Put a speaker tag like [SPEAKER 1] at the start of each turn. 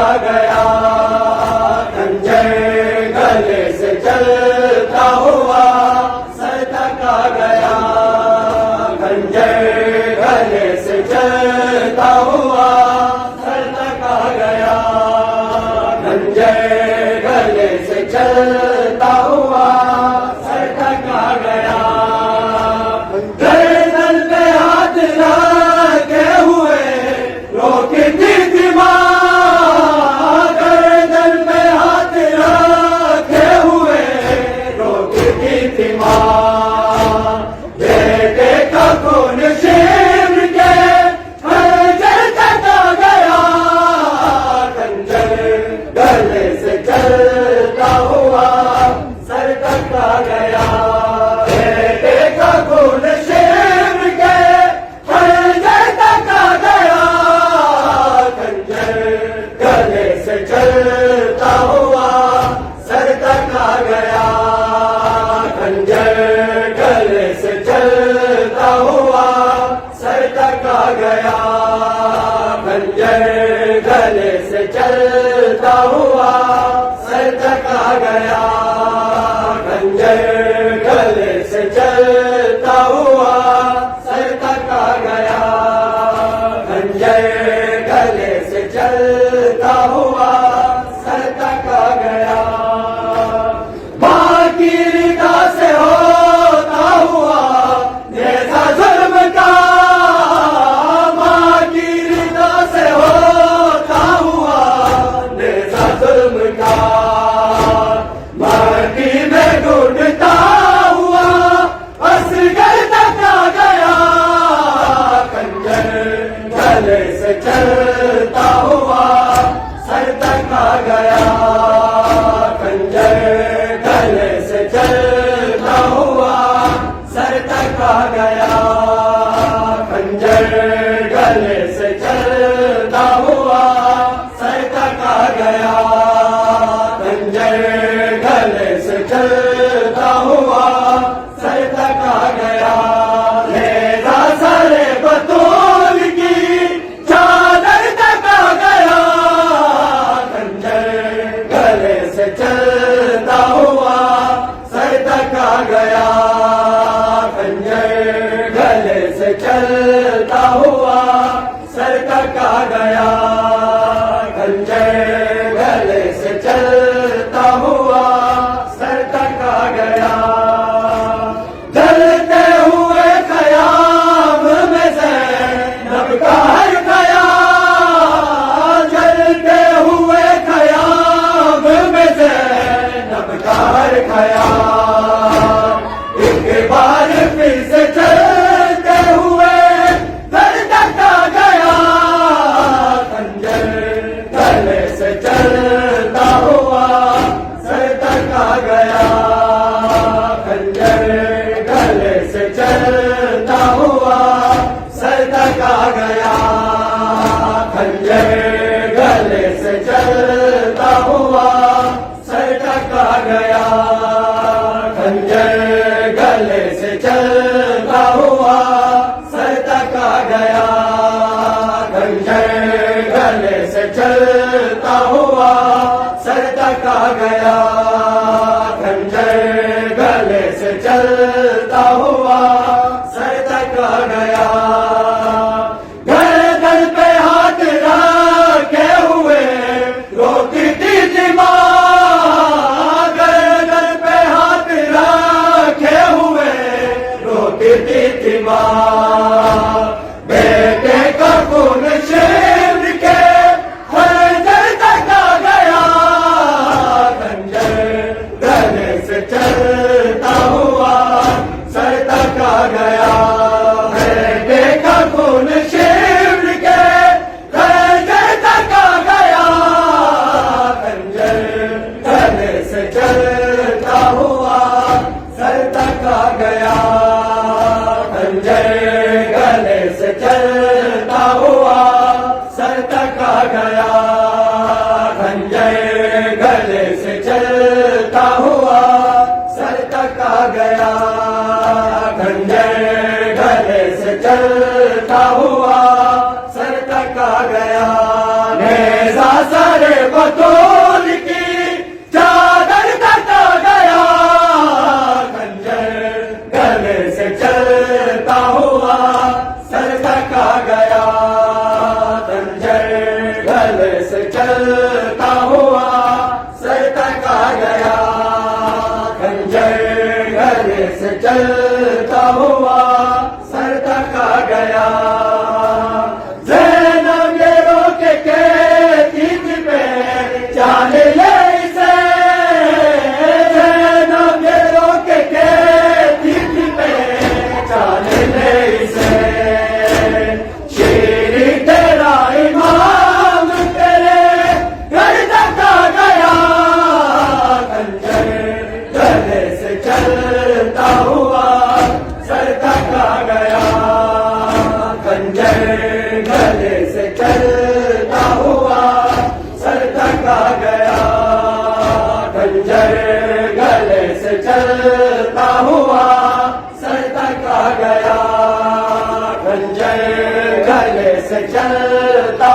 [SPEAKER 1] आ गया, खंजर गले से चलता हुआ सर तक आ गया, खंजर गले से चलता हुआ सर तक आ गया, खंजर गले से चलता हुआ सर तक आ गया। गर्दन पे हाथ रखे हुए रोकती थी माँ, गर्दन पे हाथ रखे हुए रोकती थी माँ, बेटे का खून शेर के खंजर तक आ गया, खंजर गले से चलता हुआ सर तक आ गया, बेटे का खून शेर के खंजर तक आ गया, खंजर गले से चलता हुआ सर तक आ गया, खंजर गले से चलता हुआ सर तक आ गया, खंजर गले से चलता हुआ सर तक आ गया, खंजर गले से चलता हुआ सर तक आ गया, खंजर गले से चलता हुआ सर तक आ गया। माँ की रिदा से होता हुआ नेज़ा जुल्म का, माँ की रिदा से होता हुआ नेज़ा जुल्म का, माटी में घुटता हुआ असगर तक आ गया, खंजर गले से चलता हुआ सर तक आ गया, खंजर गले से चलता हुआ सर तक आ गया, खंजर गले से चलता हुआ सर तक आ गया, खंजर गले से चलता हुआ सर तक आ गया। नेज़ा सरे बतूल की चादर तक आ गया, खंजर गले से चलता हुआ सर तक आ गया, खंजर गले से चलता हुआ सर तक आ गया, खंजर गले से चलता हुआ सर तक आ गया। जलते हुए ख़याम में ज़ैनब का हर ख़याल, जलते हुए ख़याम में ज़ैनब का हर ख़याल, एक बार फिर से चलते हुए सर तक आ गया, खंजर गले से चलता हुआ सर तक आ गया, खंजर गले से चलता हुआ सर तक आ गया, खंजर गले से चलता हुआ सर तक आ गया, खंजर गले से चलता हुआ सर तक आ गया, खंजर गले से चलता हुआ सर तक आ गया, खंजर गले से चलता हुआ सर तक आ गया। गर्दन पे हाथ रखे हुए रोकती थी माँ, गर्दन पे हाथ रखे हुए रोकती थी माँ, बेटे का खून शेर के खंजर तक आ गया, खंजर गले से चलता हुआ सर तक आ गया, बेटे का खून शेर के खंजर तक आ गया, खंजर गले से चलता हुआ सर तक आ गया, खंजर गले से चलता हुआ सर तक आ गया, खंजर गले से चलता हुआ सर तक आ गया, खंजर गले से चलता हुआ सर तक आ गया। नेज़ा सरे गले से चलता हुआ सर तक आ गया, खंजर गले से चलता